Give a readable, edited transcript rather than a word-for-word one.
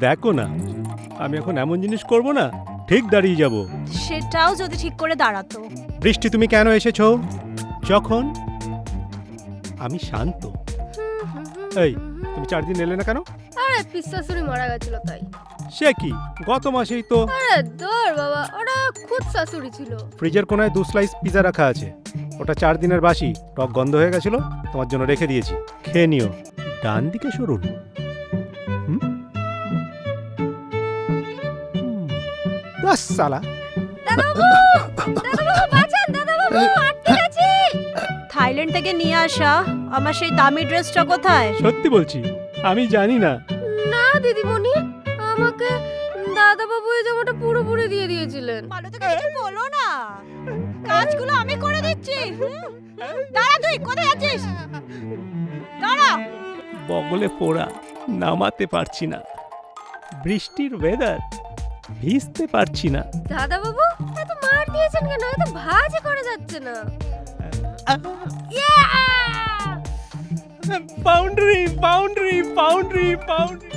দেখো না, আমি এখন এমন জিনিস করব না, ঠিক দাঁড়িয়ে যাব। সেটাও যদি ঠিক করে দাঁড়াতো। বৃষ্টি, তুমি কেন এসেছো? যখন আমি শান্ত। এই, তুমি 4 দিন এলে না কেন? আরে পিসশাশুড়ি মারা গেছিল তাই। সে কি, গত মাসেই তো। আরে দূর বাবা, ওটা খুদ শাশুড়ি ছিল। ফ্রিজের কোনায় 2 স্লাইস পিজা রাখা আছে, ওটা 4 দিনের বাসি, টক গন্ধ হয়ে গেছিল, তোমার জন্য রেখে দিয়েছি, খেয়ে নিও। ডান দিকে সরুন। হুম? বাস সালা। বাঁচান দাদাবাবু, আটকে গেছি। থাইল্যান্ড থেকে নিয়ে আসা আমার সেই দামি ড্রেসটা কোথায়? সত্যি বলছি, আমি জানি না। না দিদিমণি, আমাকে দাদাবাবু এই জামাটা পুরোপুরি দিয়ে দিয়েছিলেন। ভালো থেকে কিছু বলো না, কাজগুলো আমি করে দিচ্ছি। দাঁড়া, তুই কোথায় আছিস? দাঁড়া। বগলে পোড়া, নামাতে পারছি না। বৃষ্টির ওয়েদার, ভিজতে পারছি না। দাদাবাবু এত মার দিয়েছেন কেন? এত ভাজি করে যাচ্ছে না। Boundary boundary boundary boundary.